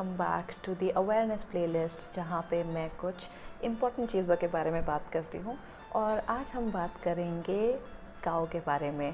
Welcome back to the awareness playlist, जहाँ पे मैं कुछ इम्पॉर्टेंट चीज़ों के बारे में बात करती हूँ। और आज हम बात करेंगे काऊ के बारे में।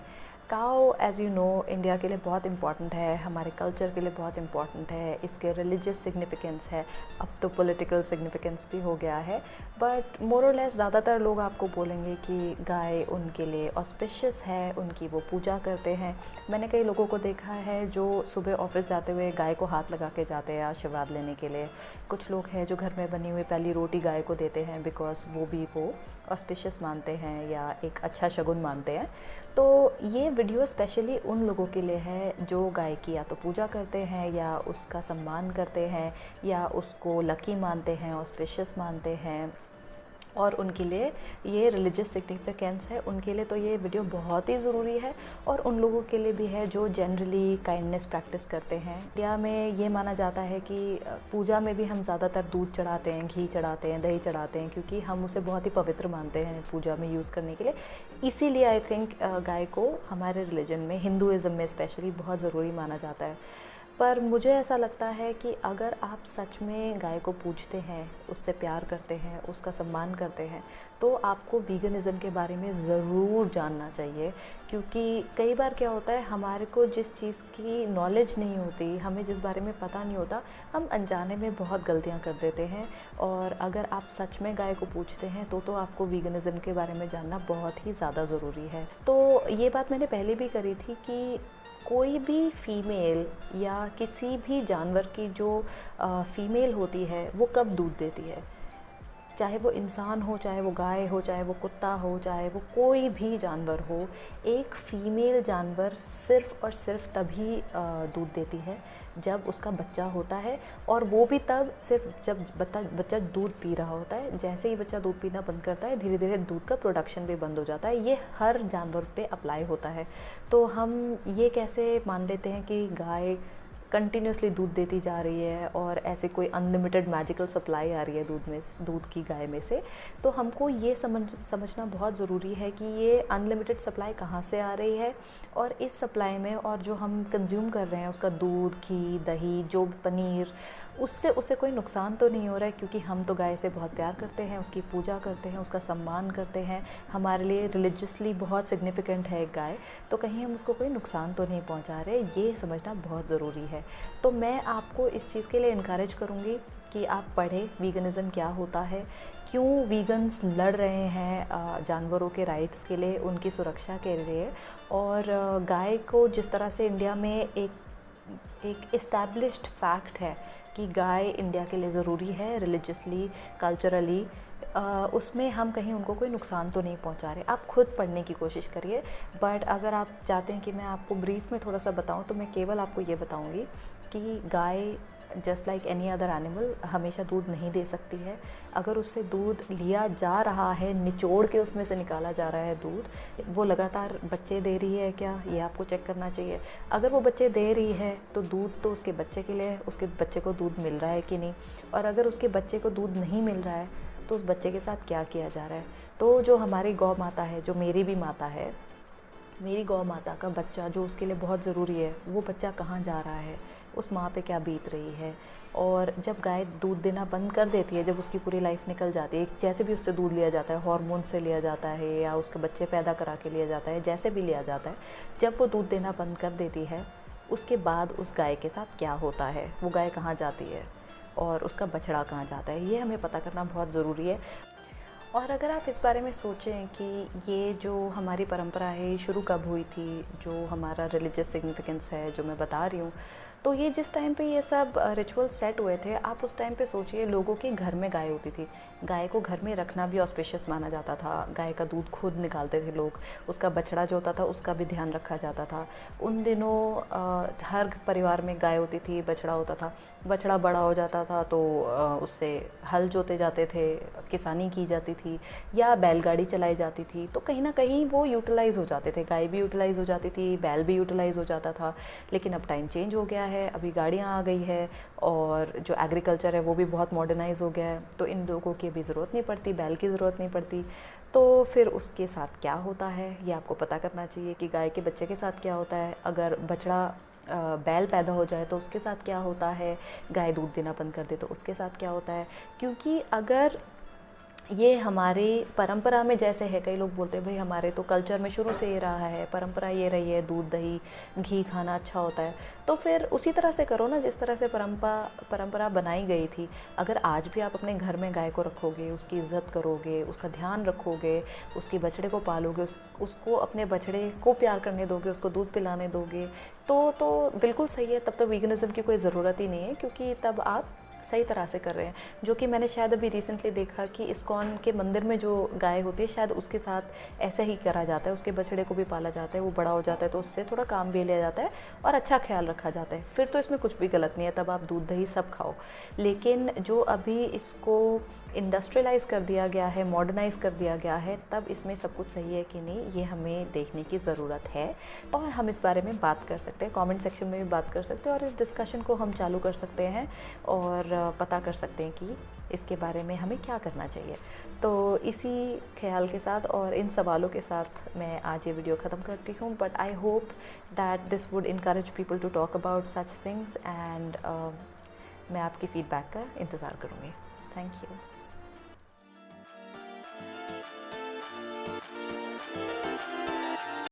काऊ एज़ यू नो इंडिया के लिए बहुत इम्पॉर्टेंट है, हमारे कल्चर के लिए बहुत इम्पॉर्टेंट है, इसके रिलीजियस सिग्निफिकेंस है, अब तो पॉलिटिकल सिग्निफिकेंस भी हो गया है। बट मोर और लेस ज़्यादातर लोग आपको बोलेंगे कि गाय उनके लिए ऑस्पिशियस है, उनकी वो पूजा करते हैं। मैंने कई लोगों को देखा है जो सुबह ऑफिस जाते हुए गाय को हाथ लगा के जाते हैं आशीर्वाद लेने के लिए। कुछ लोग हैं जो घर में बनी हुई पहली रोटी गाय को देते हैं बिकॉज वो ऑस्पिशियस मानते हैं या एक अच्छा शगुन मानते हैं। तो ये वीडियो स्पेशली उन लोगों के लिए है जो गाय की या तो पूजा करते हैं या उसका सम्मान करते हैं या उसको लकी मानते हैं, ऑस्पिशियस मानते हैं, और उनके लिए ये रिलीजियस सिग्निफिकेंस है। उनके लिए तो ये वीडियो बहुत ही ज़रूरी है, और उन लोगों के लिए भी है जो जनरली काइंडनेस प्रैक्टिस करते हैं। इंडिया में ये माना जाता है कि पूजा में भी हम ज़्यादातर दूध चढ़ाते हैं, घी चढ़ाते हैं, दही चढ़ाते हैं, क्योंकि हम उसे बहुत ही पवित्र मानते हैं पूजा में यूज़ करने के लिए। इसीलिए आई थिंक गाय को हमारे रिलीजन में, हिंदुज़म में स्पेशली, बहुत ज़रूरी माना जाता है। पर मुझे ऐसा लगता है कि अगर आप सच में गाय को पूजते हैं, उससे प्यार करते हैं, उसका सम्मान करते हैं, तो आपको वीगनिज़म के बारे में ज़रूर जानना चाहिए। क्योंकि कई बार क्या होता है, हमारे को जिस चीज़ की नॉलेज नहीं होती, हमें जिस बारे में पता नहीं होता, हम अनजाने में बहुत गलतियां कर देते हैं। और अगर आप सच में गाय को पूजते हैं तो आपको वीगनिज़म के बारे में जानना बहुत ही ज़्यादा ज़रूरी है। तो ये बात मैंने पहले भी करी थी कि कोई भी फीमेल या किसी भी जानवर की जो फीमेल होती है वो कब दूध देती है, चाहे वो इंसान हो, चाहे वो गाय हो, चाहे वो कुत्ता हो, चाहे वो कोई भी जानवर हो, एक फीमेल जानवर सिर्फ़ और सिर्फ तभी दूध देती है जब उसका बच्चा होता है। और वो भी तब सिर्फ जब बच्चा दूध पी रहा होता है। जैसे ही बच्चा दूध पीना बंद करता है, धीरे धीरे दूध का प्रोडक्शन भी बंद हो जाता है। ये हर जानवर पे अप्लाई होता है। तो हम ये कैसे मान लेते हैं कि गाय कंटिन्यूसली दूध देती जा रही है और ऐसे कोई अनलिमिटेड मैजिकल सप्लाई आ रही है दूध की गाय में से। तो हमको ये समझना बहुत ज़रूरी है कि ये अनलिमिटेड सप्लाई कहाँ से आ रही है, और इस सप्लाई में और जो हम कंज्यूम कर रहे हैं उसका दूध, घी, दही, जो पनीर, उससे उसे कोई नुकसान तो नहीं हो रहा है। क्योंकि हम तो गाय से बहुत प्यार करते हैं, उसकी पूजा करते हैं, उसका सम्मान करते हैं, हमारे लिए रिलीजियसली बहुत सिग्निफिकेंट है एक गाय। तो कहीं हम उसको कोई नुकसान तो नहीं पहुंचा रहे, ये समझना बहुत ज़रूरी है। तो मैं आपको इस चीज़ के लिए इनकरेज करूँगी कि आप पढ़ें वीगनिज़म क्या होता है, क्यों वीगन्स लड़ रहे हैं जानवरों के राइट्स के लिए, उनकी सुरक्षा के लिए। और गाय को जिस तरह से इंडिया में एक इस्टेब्लिश्ड फैक्ट है कि गाय इंडिया के लिए ज़रूरी है रिलीजियसली, कल्चरली, उसमें हम कहीं उनको कोई नुकसान तो नहीं पहुंचा रहे। आप खुद पढ़ने की कोशिश करिए। बट अगर आप चाहते हैं कि मैं आपको ब्रीफ में थोड़ा सा बताऊं, तो मैं केवल आपको ये बताऊंगी कि guy just like any other animal हमेशा दूध नहीं दे सकती है। अगर उससे दूध लिया जा रहा है, निचोड़ के उसमें से निकाला जा रहा है दूध, वो लगातार बच्चे दे रही है क्या, ये आपको चेक करना चाहिए। अगर वो बच्चे दे रही है तो दूध तो उसके बच्चे के लिए, उसके बच्चे को दूध मिल रहा है कि नहीं। और अगर उसके बच्चे को दूध नहीं मिल रहा है तो उस बच्चे के साथ क्या किया जा रहा है। तो जो हमारी गौ माता है, जो मेरी भी माता है, मेरी गौ माता का बच्चा जो उसके लिए बहुत ज़रूरी है, वो बच्चा कहाँ जा रहा है, उस माँ पे क्या बीत रही है। और जब गाय दूध देना बंद कर देती है, जब उसकी पूरी लाइफ निकल जाती है, जैसे भी उससे दूध लिया जाता है, हार्मोन से लिया जाता है या उसके बच्चे पैदा करा के लिया जाता है, जैसे भी लिया जाता है, जब वो दूध देना बंद कर देती है, उसके बाद उस गाय के साथ क्या होता है, वो गाय कहाँ जाती है और उसका बछड़ा कहाँ जाता है, ये हमें पता करना बहुत ज़रूरी है। और अगर आप इस बारे में सोचें कि ये जो हमारी परंपरा है शुरू कब हुई थी, जो हमारा रिलीजियस सिग्निफिकेंस है जो मैं बता रही हूँ, तो ये जिस टाइम पे ये सब रिचुअल सेट हुए थे, आप उस टाइम पे सोचिए लोगों के घर में गाय होती थी। गाय को घर में रखना भी ऑस्पिशियस माना जाता था। गाय का दूध खुद निकालते थे लोग, उसका बछड़ा जो होता था उसका भी ध्यान रखा जाता था। उन दिनों हर परिवार में गाय होती थी, बछड़ा होता था। बछड़ा बड़ा हो जाता था तो उससे हल जोते जाते थे, किसानी की जाती थी या बैलगाड़ी चलाई जाती थी। तो कहीं ना कहीं वो यूटिलाइज़ हो जाते थे, गाय भी यूटिलाइज़ हो जाती थी, बैल भी यूटिलाइज़ हो जाता था। लेकिन अब टाइम चेंज हो गया है, अभी गाड़ियाँ आ गई है और जो एग्रीकल्चर है वो भी बहुत मॉडर्नाइज हो गया है। तो इन लोगों की अभी ज़रूरत नहीं पड़ती, बैल की ज़रूरत नहीं पड़ती। तो फिर उसके साथ क्या होता है ये आपको पता करना चाहिए कि गाय के बच्चे के साथ क्या होता है। अगर बछड़ा बैल पैदा हो जाए तो उसके साथ क्या होता है, गाय दूध देना बंद कर दे तो उसके साथ क्या होता है। क्योंकि अगर ये हमारी परंपरा में जैसे है, कई लोग बोलते हैं भाई हमारे तो कल्चर में शुरू से ये रहा है, परंपरा ये रही है, दूध दही घी खाना अच्छा होता है, तो फिर उसी तरह से करो ना जिस तरह से परंपरा बनाई गई थी। अगर आज भी आप अपने घर में गाय को रखोगे, उसकी इज्जत करोगे, उसका ध्यान रखोगे, उसके बछड़े को पालोगे, उसको अपने बछड़े को प्यार करने दोगे, उसको दूध पिलाने दोगे, तो बिल्कुल सही है। तब तो वीगनिज़्म की कोई ज़रूरत ही नहीं है, क्योंकि तब आप सही तरह से कर रहे हैं। जो कि मैंने शायद अभी रिसेंटली देखा कि इस्कॉन के मंदिर में जो गाय होती है शायद उसके साथ ऐसा ही करा जाता है, उसके बछड़े को भी पाला जाता है, वो बड़ा हो जाता है तो उससे थोड़ा काम भी लिया जाता है और अच्छा ख्याल रखा जाता है। फिर तो इसमें कुछ भी गलत नहीं है, तब आप दूध दही सब खाओ। लेकिन जो अभी इसको इंडस्ट्रियलाइज़ कर दिया गया है, मॉडर्नाइज़ कर दिया गया है, तब इसमें सब कुछ सही है कि नहीं, ये हमें देखने की ज़रूरत है। और हम इस बारे में बात कर सकते हैं, कमेंट सेक्शन में भी बात कर सकते हैं और इस डिस्कशन को हम चालू कर सकते हैं और पता कर सकते हैं कि इसके बारे में हमें क्या करना चाहिए। तो इसी ख्याल के साथ और इन सवालों के साथ मैं आज ये वीडियो ख़त्म करती हूँ। But I hope that this would encourage people to talk about such things and मैं आपकी फ़ीडबैक का इंतज़ार करूँगी। Thank you.